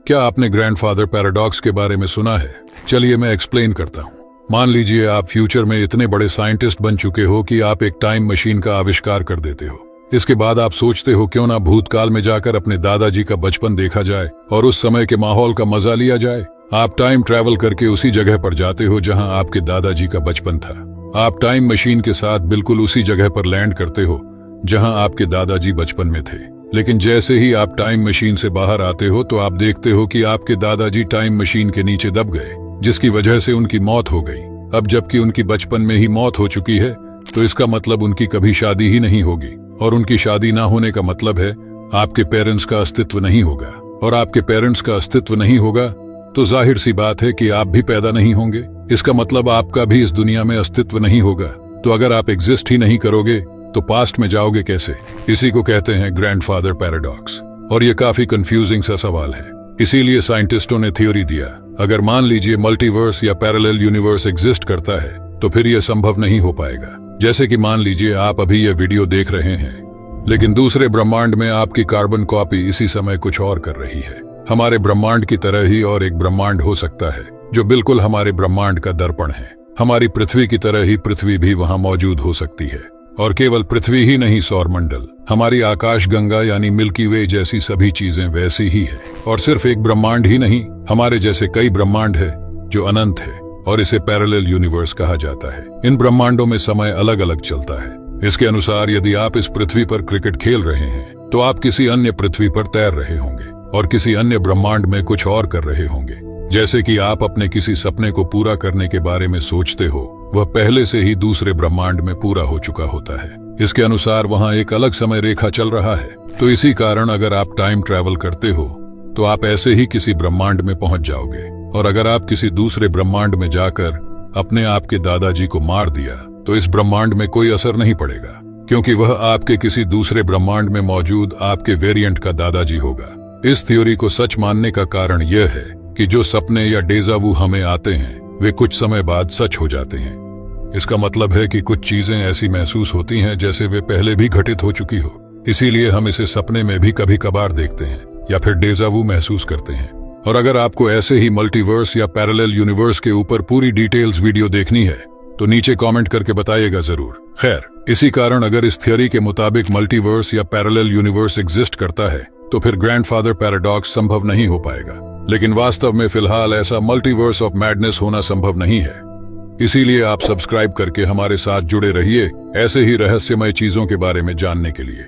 क्या आपने grandfather paradox के बारे में सुना है? चलिए मैं एक्सप्लेन करता हूँ। मान लीजिए आप फ्यूचर में इतने बड़े साइंटिस्ट बन चुके हो कि आप एक टाइम मशीन का आविष्कार कर देते हो। इसके बाद आप सोचते हो क्यों ना भूतकाल में जाकर अपने दादाजी का बचपन देखा जाए और उस समय के माहौल का मजा लिया जाए। आप टाइम ट्रैवल करके उसी जगह पर जाते हो जहां आपके दादाजी का बचपन था। आप टाइम मशीन के साथ बिल्कुल उसी जगह पर लैंड करते हो जहां आपके दादाजी बचपन में थे। लेकिन जैसे ही आप टाइम मशीन से बाहर आते हो तो आप देखते हो कि आपके दादाजी टाइम मशीन के नीचे दब गए, जिसकी वजह से उनकी मौत हो गई। अब जबकि उनकी बचपन में ही मौत हो चुकी है तो इसका मतलब उनकी कभी शादी ही नहीं होगी, और उनकी शादी ना होने का मतलब है आपके पेरेंट्स का अस्तित्व नहीं होगा, और आपके पेरेंट्स का अस्तित्व नहीं होगा तो जाहिर सी बात है कि आप भी पैदा नहीं होंगे। इसका मतलब आपका भी इस दुनिया में अस्तित्व नहीं होगा। तो अगर आप एग्जिस्ट ही नहीं करोगे तो पास्ट में जाओगे कैसे? इसी को कहते हैं ग्रैंडफादर पैराडॉक्स, और ये काफी कंफ्यूजिंग सा सवाल है। इसीलिए साइंटिस्टों ने थ्योरी दिया, अगर मान लीजिए मल्टीवर्स या पैरेलल यूनिवर्स एग्जिस्ट करता है तो फिर यह संभव नहीं हो पाएगा। जैसे कि मान लीजिए आप अभी ये वीडियो देख रहे हैं, लेकिन दूसरे ब्रह्मांड में आपकी कार्बन कॉपी इसी समय कुछ और कर रही है। हमारे ब्रह्मांड की तरह ही और एक ब्रह्मांड हो सकता है जो बिल्कुल हमारे ब्रह्मांड का दर्पण है। हमारी पृथ्वी की तरह ही पृथ्वी भी वहां मौजूद हो सकती है, और केवल पृथ्वी ही नहीं, सौरमंडल, हमारी आकाश गंगा यानी मिल्की वे जैसी सभी चीजें वैसी ही है। और सिर्फ एक ब्रह्मांड ही नहीं, हमारे जैसे कई ब्रह्मांड है जो अनंत है, और इसे पैरेलल यूनिवर्स कहा जाता है। इन ब्रह्मांडों में समय अलग अलग चलता है। इसके अनुसार यदि आप इस पृथ्वी पर क्रिकेट खेल रहे हैं तो आप किसी अन्य पृथ्वी पर तैर रहे होंगे और किसी अन्य ब्रह्मांड में कुछ और कर रहे होंगे। जैसे कि आप अपने किसी सपने को पूरा करने के बारे में सोचते हो, वह पहले से ही दूसरे ब्रह्मांड में पूरा हो चुका होता है। इसके अनुसार वहां एक अलग समय रेखा चल रहा है। तो इसी कारण अगर आप टाइम ट्रैवल करते हो तो आप ऐसे ही किसी ब्रह्मांड में पहुंच जाओगे, और अगर आप किसी दूसरे ब्रह्मांड में जाकर अपने आपके दादाजी को मार दिया तो इस ब्रह्मांड में कोई असर नहीं पड़ेगा, क्योंकि वह आपके किसी दूसरे ब्रह्मांड में मौजूद आपके वेरिएंट का दादाजी होगा। इस थ्योरी को सच मानने का कारण यह है कि जो सपने या डेजावू हमें आते हैं वे कुछ समय बाद सच हो जाते हैं। इसका मतलब है कि कुछ चीजें ऐसी महसूस होती हैं जैसे वे पहले भी घटित हो चुकी हो। इसीलिए हम इसे सपने में भी कभी कभार देखते हैं या फिर डेजावू महसूस करते हैं। और अगर आपको ऐसे ही मल्टीवर्स या पैरेलल यूनिवर्स के ऊपर पूरी डिटेल्स वीडियो देखनी है तो नीचे कमेंट करके बताइएगा जरूर। खैर, इसी कारण अगर इस थ्योरी के मुताबिक मल्टीवर्स या पैरेलल यूनिवर्स एग्जिस्ट करता है तो फिर ग्रैंडफादर पैराडॉक्स संभव नहीं हो पाएगा। लेकिन वास्तव में फिलहाल ऐसा मल्टीवर्स ऑफ मैडनेस होना संभव नहीं है। इसीलिए आप सब्सक्राइब करके हमारे साथ जुड़े रहिए ऐसे ही रहस्यमय चीजों के बारे में जानने के लिए।